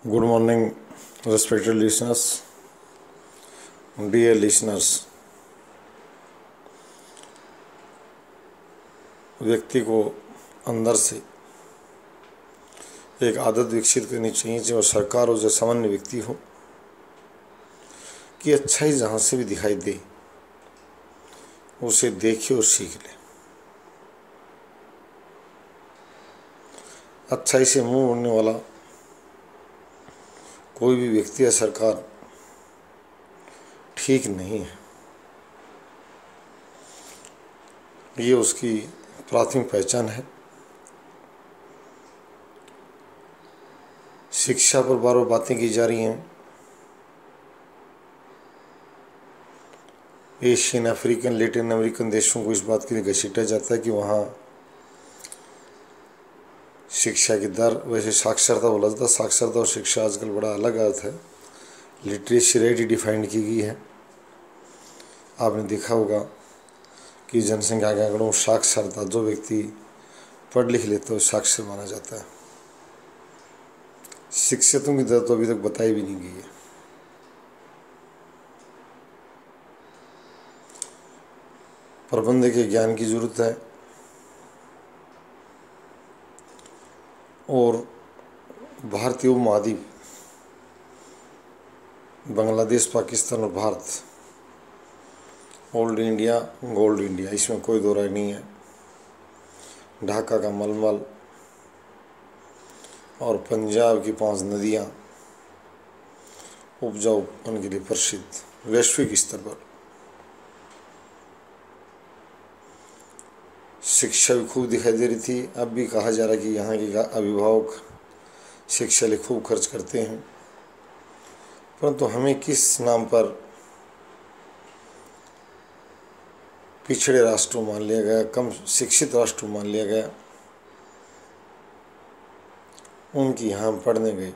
Good morning, respected listeners, dear listeners. व्यक्ति को अंदर से एक आदत विकसित करनी चाहिए, चाहे सरकार हो, चाहे सामान्य व्यक्ति हो, कि अच्छाई जहाँ से भी दिखाई दे उसे देखे और सीख ले। अच्छाई से मुंह मोड़ने वाला कोई भी व्यक्ति या सरकार ठीक नहीं है। ये उसकी प्राथमिक पहचान है। शिक्षा पर बार बार बातें की जा रही हैं। एशियन, अफ्रीकन, लैटिन अमेरिकन देशों को इस बात के लिए घसीटा जाता है कि वहाँ शिक्षा की दर, वैसे साक्षरता बोला जाता है, साक्षरता और शिक्षा आजकल बड़ा अलग अर्थ है। लिटरेसी रेट ही डिफाइंड की गई है। आपने देखा होगा कि जनसंख्या के आंकड़ों साक्षरता, जो व्यक्ति पढ़ लिख लेता है साक्षर माना जाता है। शिक्षितों की दर तो अभी तक बताई भी नहीं गई है। प्रबंध के ज्ञान की जरूरत है और भारतीय उपमहाद्वीप, बांग्लादेश, पाकिस्तान और Bharat, old India, gold India, इसमें कोई दो राय नहीं है। ढाका का मलमल और पंजाब की 5 नदियाँ उपजाऊपन के लिए प्रसिद्ध वैश्विक स्तर पर। शिक्षा भी खूब दिखाई दे रही थी। अब भी कहा जा रहा है कि यहाँ के अभिभावक शिक्षा लिए खूब खर्च करते हैं, परंतु हमें किस नाम पर पिछड़े राष्ट्रों मान लिया गया, कम शिक्षित राष्ट्रों मान लिया गया। उनकी यहाँ पढ़ने गए।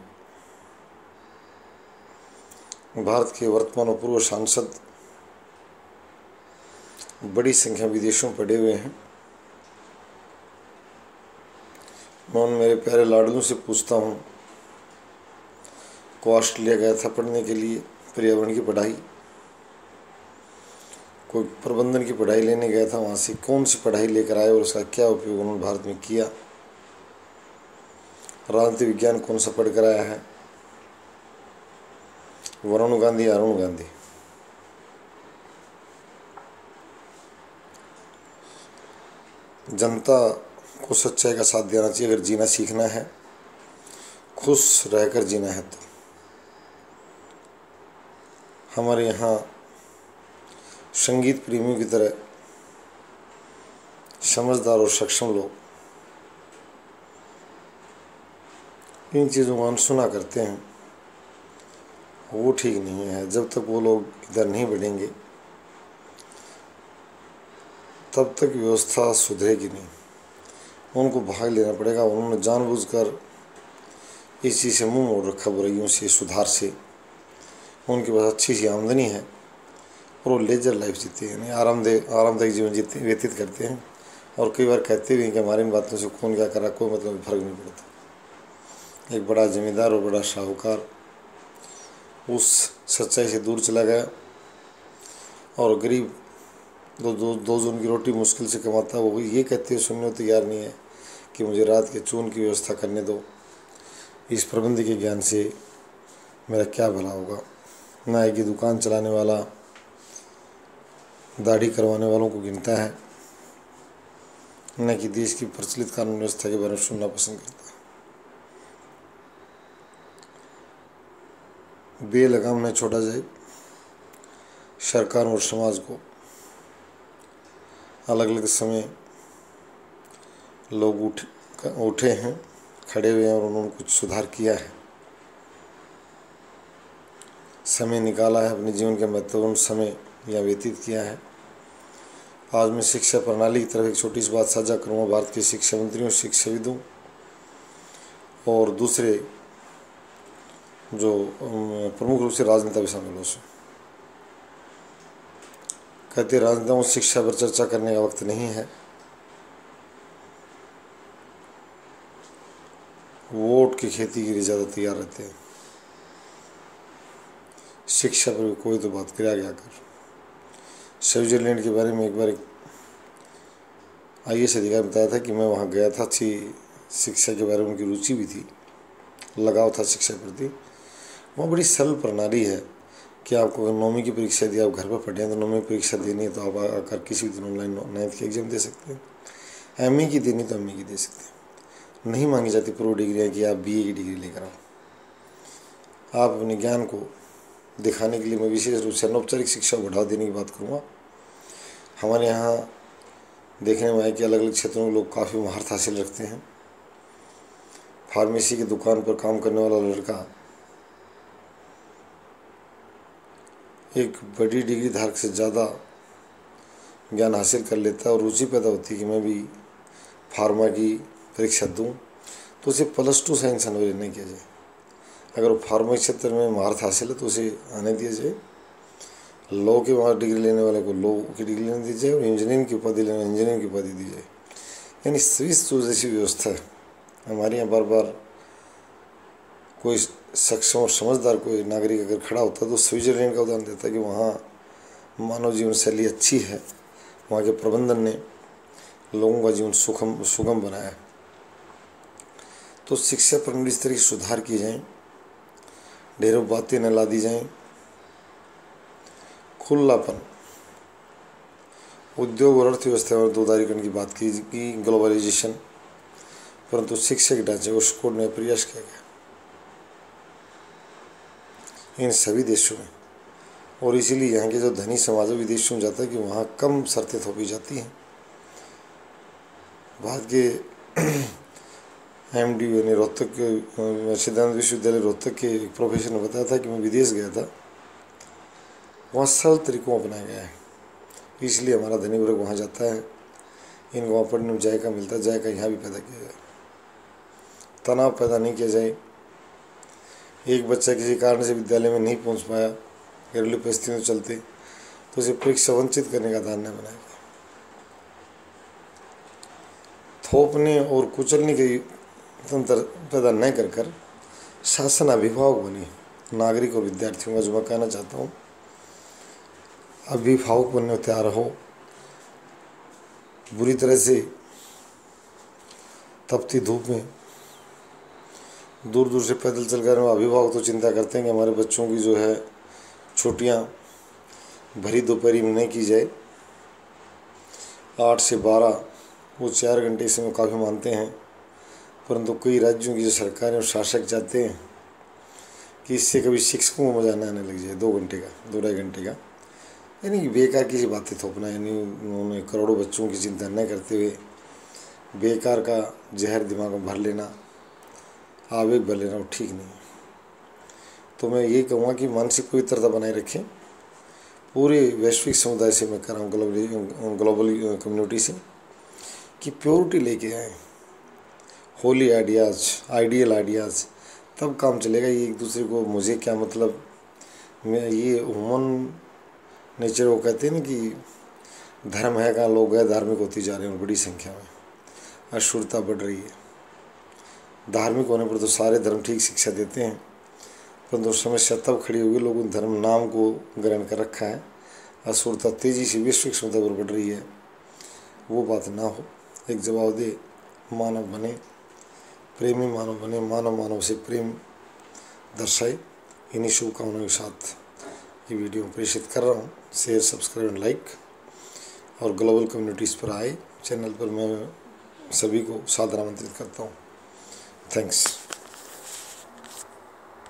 भारत के वर्तमान और पूर्व सांसद बड़ी संख्या विदेशों पढ़े हुए हैं। मैं उन मेरे प्यारे लाडलों से पूछता हूँ, को ऑस्ट्रेलिया गया था पढ़ने के लिए पर्यावरण की पढ़ाई, कोई प्रबंधन की पढ़ाई लेने गया था, वहाँ से कौन सी पढ़ाई लेकर आए और उसका क्या उपयोग उन्होंने भारत में किया। राजनीति विज्ञान कौन सा पढ़ कर आया है। वरुण गांधी, अरुण गांधी। जनता को सच्चाई का साथ देना चाहिए। अगर जीना सीखना है, खुश रहकर जीना है, तो हमारे यहाँ संगीत प्रेमियों की तरह समझदार और सक्षम लोग इन चीज़ों को अनसुना करते हैं। वो ठीक नहीं है। जब तक वो लोग इधर नहीं बढ़ेंगे तब तक व्यवस्था सुधरेगी नहीं। उनको भाग लेना पड़ेगा। उन्होंने जानबूझकर इस चीज़ से मुंह मोड़ रखा, बुराइयों से, सुधार से। उनके पास अच्छी सी आमदनी है और वो लेजर लाइफ जीते हैं, यानी आरामदायक जीवन जीते व्यतीत करते हैं। और कई बार कहते भी हैं कि हमारी इन बातों से कौन क्या करा, कोई मतलब फर्क नहीं पड़ता। एक बड़ा जमींदार और बड़ा साहूकार उस सच्चाई से दूर चला गया और गरीब दो जून की रोटी मुश्किल से कमाता, वो ये कहते हुए सुनने को तैयार नहीं है कि मुझे रात के चून की व्यवस्था करने दो। इस प्रबंध के ज्ञान से मेरा क्या भला होगा। नाई की दुकान चलाने वाला दाढ़ी करवाने वालों को गिनता है, न कि देश की प्रचलित कानून व्यवस्था के बारे में सुनना पसंद करता है। बेलगाम न छोड़ा जाए। सरकार और समाज को अलग अलग समय लोग उठे हैं, खड़े हुए हैं और उन्होंने कुछ सुधार किया है, समय निकाला है, अपने जीवन के महत्वपूर्ण समय यहाँ व्यतीत किया है। आज मैं शिक्षा प्रणाली की तरफ एक छोटी सी बात साझा करूँगा। भारत के शिक्षा मंत्रियों, शिक्षाविदों और दूसरे जो प्रमुख रूप से राजनेता भी शामिल हो से कहते, राजनेताओं शिक्षा पर चर्चा करने का वक्त नहीं है। वोट की खेती के लिए ज़्यादा तैयार रहते हैं। शिक्षा पर कोई तो बात करे आगे आकर। स्विट्जरलैंड के बारे में एक बार IAS अधिकारी बताया था कि मैं वहाँ गया था, अच्छी शिक्षा के बारे में उनकी रुचि भी थी, लगाव था शिक्षा के प्रति। वहाँ बड़ी सरल प्रणाली है कि आपको अगर 9वीं की परीक्षा दी, आप घर पर पढ़े हैं तो 9वीं परीक्षा देनी है तो आप आकर किसी भी दिन ऑनलाइन 9th की एग्ज़ाम दे सकते हैं। MA की देनी तो MA की दे सकते हैं। नहीं मांगी जाती प्रो डिग्रियाँ कि आप BA की डिग्री लेकर आओ। आप अपने ज्ञान को दिखाने के लिए मैं विशेष रूप से अनौपचारिक शिक्षा को बढ़ावा देने की बात करूँगा। हमारे यहाँ देखने में आया कि अलग अलग क्षेत्रों में लोग काफ़ी महारत हासिल रखते हैं। फार्मेसी की दुकान पर काम करने वाला लड़का एक बड़ी डिग्री धारक से ज़्यादा ज्ञान हासिल कर लेता है और रुचि पैदा होती है कि मैं भी फार्मा की परीक्षा दूं, तो उसे +2 साइंस अनिवार्य नहीं किया जाए। अगर वो फार्मा क्षेत्र में महारत हासिल है तो उसे आने दिया जाए। लॉ के वहाँ डिग्री लेने वाले को लॉ की डिग्री लेने दी जाए और इंजीनियरिंग की उपाधि लेने वाले इंजीनियरिंग की उपाधि दी जाए। यानी स्विस जैसी व्यवस्था है। हमारे यहाँ बार बार कोई सक्षम और समझदार कोई नागरिक अगर खड़ा होता है तो स्विट्जरलैंड का उदाहरण देता है कि वहाँ मानव जीवन शैली अच्छी है, वहाँ के प्रबंधन ने लोगों का जीवन सुगम बनाया है। तो शिक्षा पर इस तरह की सुधार किए जाएँ, ढेरों बातें न ला दी जाएँ, खुलापन, उद्योग और अर्थव्यवस्था और दोधारीकरण की बात की कि ग्लोबलाइजेशन, परंतु शिक्षा के ढांचे को सिकोड़ने का प्रयास किया गया इन सभी देशों में। और इसीलिए यहाँ के जो धनी समाज विदेशों में जाता है कि वहाँ कम शर्तें थोपी जाती हैं। भारत के MD यानी रोहतक के सिद्धांत विश्वविद्यालय रोहतक के एक प्रोफेसर ने बताया था कि मैं विदेश गया था, वहाँ सरल तरीकों अपनाया गया है, इसलिए हमारा धनी वर्ग वहाँ जाता है। इनको वहाँ पढ़ने में जायका मिलता है, जायका यहाँ भी पैदा किया जाए, तनाव पैदा नहीं किया जाए। एक बच्चा किसी कारण से विद्यालय में नहीं पहुँच पाया, घरेलू परिस्थितियों चलते, तो उसे परीक्षा वंचित करने का धारणा बनाया गया। थोपने और कुचलने के तंत्र पैदा न कर शासन अभिभावक बने नागरिक और विद्यार्थियों का, जो मैं कहना चाहता हूँ, अभिभावक बनने को तैयार हो। बुरी तरह से तपती धूप में दूर दूर से पैदल चल कर अभिभावक तो चिंता करते हैं कि हमारे बच्चों की जो है छुट्टियां भरी दोपहरी में नहीं की जाए। 8 से 12 वो 4 घंटे इसमें काफ़ी मानते हैं, परंतु कई राज्यों की जो सरकारें और शासक चाहते हैं कि इससे कभी शिक्षकों को मजा न आने लग जाए 2 घंटे का, 2-2.5 घंटे का। यानी कि बेकार की बातें थोपना, यानी उन्होंने करोड़ों बच्चों की चिंता न करते हुए बेकार का जहर दिमाग में भर लेना, आवेग भर लेना, वो ठीक नहीं है। तो मैं ये कहूँगा कि मानसिक पवित्रता बनाए रखें। पूरे वैश्विक समुदाय से मैं कर रहा हूँ, ग्लोबल कम्युनिटी से, कि प्योरिटी लेके आएँ, होली आइडियाज़, आइडियल आइडियाज़, तब काम चलेगा। ये एक दूसरे को मुझे क्या मतलब, मैं ये ह्यूमन नेचर वो कहते हैं ना कि धर्म है कहाँ, लोग गए धार्मिक होती जा रहे हैं और बड़ी संख्या में अशुद्धता बढ़ रही है। धार्मिक होने पर तो सारे धर्म ठीक शिक्षा देते हैं, परंतु समस्या तब खड़ी होगी लोगों ने धर्म नाम को ग्रहण कर रखा है, अशुद्धता तेजी से वैश्विक समुदाय पर बढ़ रही है। वो बात ना हो, एक जवाब दे मानव बने, प्रेमी मानव बने, मानव मानव से प्रेम दर्शाए। इन्हीं शुभकामनाओं के साथ ये वीडियो प्रेषित कर रहा हूँ। शेयर, सब्सक्राइब, लाइक और ग्लोबल कम्युनिटीज़ पर आए चैनल पर मैं सभी को सादर आमंत्रित करता हूँ। थैंक्स।